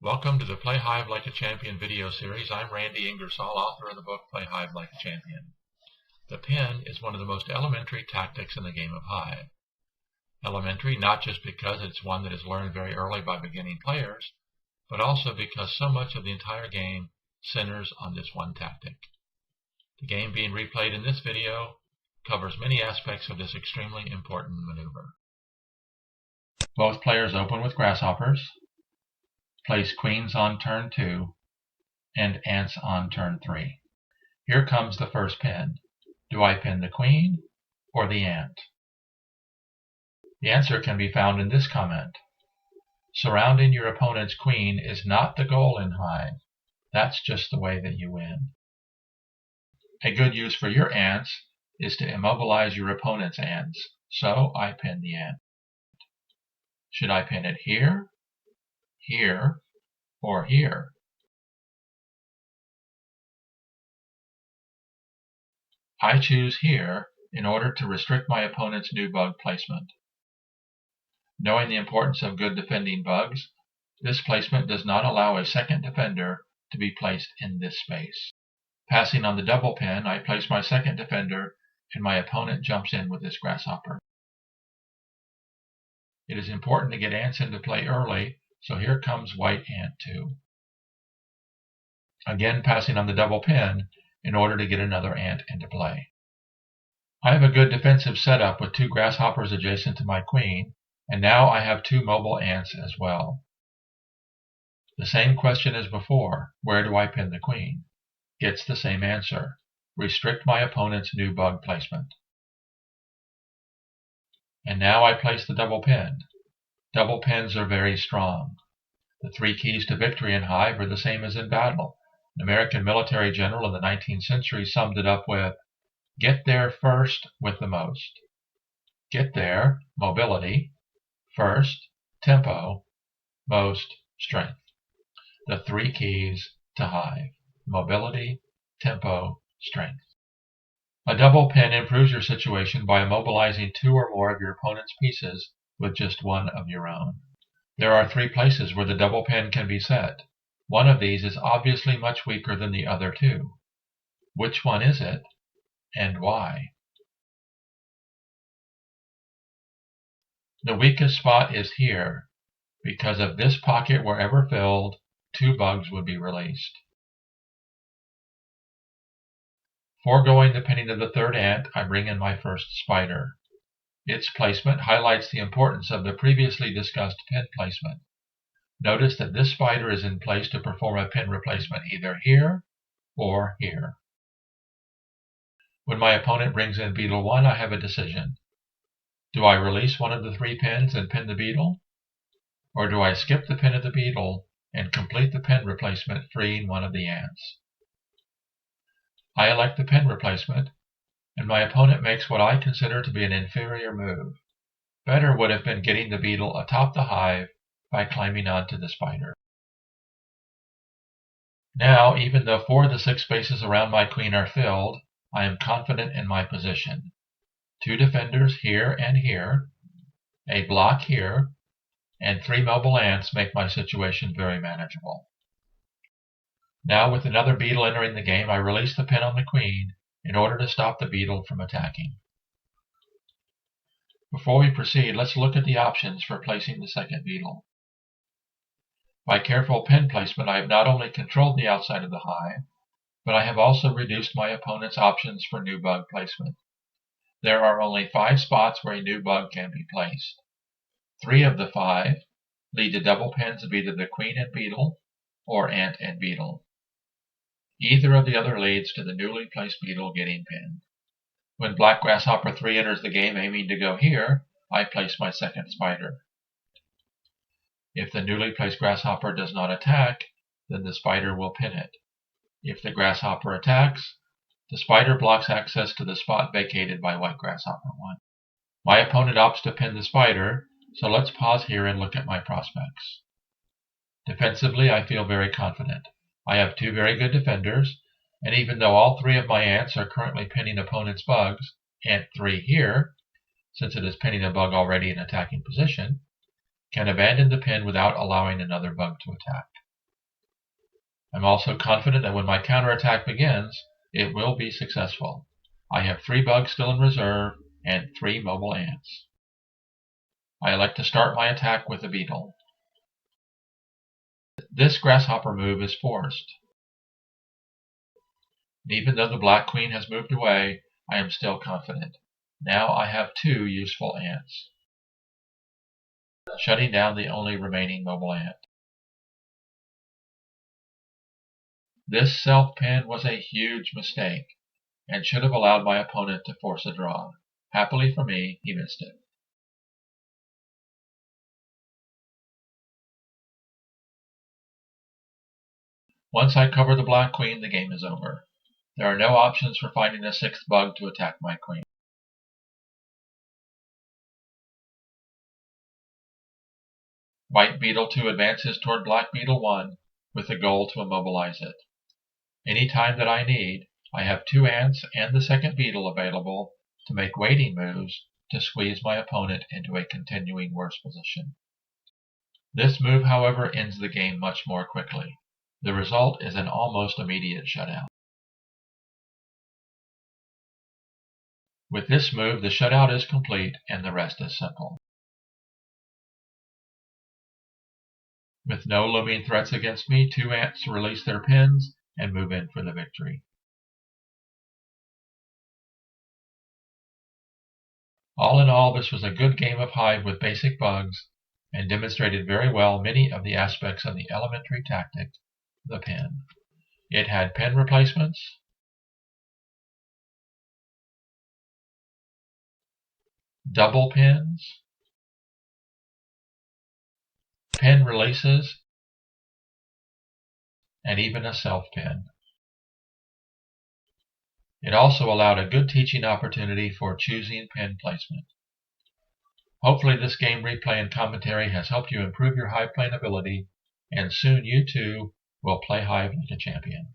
Welcome to the Play Hive Like a Champion video series. I'm Randy Ingersoll, author of the book Play Hive Like a Champion. The pin is one of the most elementary tactics in the game of Hive. Elementary not just because it's one that is learned very early by beginning players, but also because so much of the entire game centers on this one tactic. The game being replayed in this video covers many aspects of this extremely important maneuver. Both players open with grasshoppers. Place queens on turn 2 and ants on turn 3. Here comes the first pin. Do I pin the queen or the ant? The answer can be found in this comment. Surrounding your opponent's queen is not the goal in Hive. That's just the way that you win. A good use for your ants is to immobilize your opponent's ants, so I pin the ant. Should I pin it here, here, or here? I choose here in order to restrict my opponent's new bug placement. Knowing the importance of good defending bugs, this placement does not allow a second defender to be placed in this space. Passing on the double pin, I place my second defender and my opponent jumps in with this grasshopper. It is important to get ants into play early, so here comes white ant 2. Again passing on the double pin in order to get another ant into play. I have a good defensive setup with 2 grasshoppers adjacent to my queen, and now I have 2 mobile ants as well. The same question as before, where do I pin the queen? Gets the same answer. Restrict my opponent's new bug placement. And now I place the double pin. Double pins are very strong. The 3 keys to victory in Hive are the same as in battle. An American military general in the 19th century summed it up with, get there first with the most. Get there, mobility. First, tempo. Most, strength. The 3 keys to Hive. Mobility, tempo, strength. A double pin improves your situation by immobilizing 2 or more of your opponent's pieces with just 1 of your own. There are 3 places where the double pin can be set. One of these is obviously much weaker than the other 2. Which one is it, and why? The weakest spot is here. Because of this pocket, wherever filled, 2 bugs would be released. Foregoing the pinning of the 3rd ant, I bring in my first spider. Its placement highlights the importance of the previously discussed pin placement. Notice that this spider is in place to perform a pin replacement either here or here. When my opponent brings in beetle 1, I have a decision. Do I release one of the 3 pins and pin the beetle? Or do I skip the pin of the beetle and complete the pin replacement, freeing one of the ants? I elect the pin replacement, and my opponent makes what I consider to be an inferior move. Better would have been getting the beetle atop the hive by climbing onto the spider. Now, even though 4 of the 6 spaces around my queen are filled, I am confident in my position. 2 defenders here and here, a block here, and 3 mobile ants make my situation very manageable. Now, with another beetle entering the game, I release the pin on the queen in order to stop the beetle from attacking. Before we proceed, let's look at the options for placing the second beetle. By careful pin placement, I have not only controlled the outside of the hive, but I have also reduced my opponent's options for new bug placement. There are only 5 spots where a new bug can be placed. 3 of the 5 lead to double pins of either the queen and beetle or ant and beetle. Either of the other leads to the newly placed beetle getting pinned. When black grasshopper 3 enters the game aiming to go here, I place my second spider. If the newly placed grasshopper does not attack, then the spider will pin it. If the grasshopper attacks, the spider blocks access to the spot vacated by white grasshopper 1. My opponent opts to pin the spider, so let's pause here and look at my prospects. Defensively, I feel very confident. I have 2 very good defenders, and even though all 3 of my ants are currently pinning opponent's bugs, ant 3 here, since it is pinning a bug already in attacking position, can abandon the pin without allowing another bug to attack. I'm also confident that when my counterattack begins, it will be successful. I have 3 bugs still in reserve and 3 mobile ants. I elect to start my attack with a beetle. This grasshopper move is forced. Even though the Black Queen has moved away, I am still confident. Now I have 2 useful ants, shutting down the only remaining mobile ant. This self-pen was a huge mistake, and should have allowed my opponent to force a draw. Happily for me, he missed it. Once I cover the Black Queen, the game is over. There are no options for finding a 6th bug to attack my queen. White Beetle 2 advances toward Black Beetle 1 with the goal to immobilize it. Any time that I need, I have 2 ants and the second beetle available to make waiting moves to squeeze my opponent into a continuing worse position. This move, however, ends the game much more quickly. The result is an almost immediate shutout. With this move, the shutout is complete and the rest is simple. With no looming threats against me, 2 ants release their pens and move in for the victory. All in all, this was a good game of Hive with basic bugs and demonstrated very well many of the aspects of the elementary tactic, the pen. It had pen replacements, double pens, pen releases, and even a self-pen. It also allowed a good teaching opportunity for choosing pen placement. Hopefully this game replay and commentary has helped you improve your Hive playing ability, and soon you too will play Hive like a champion.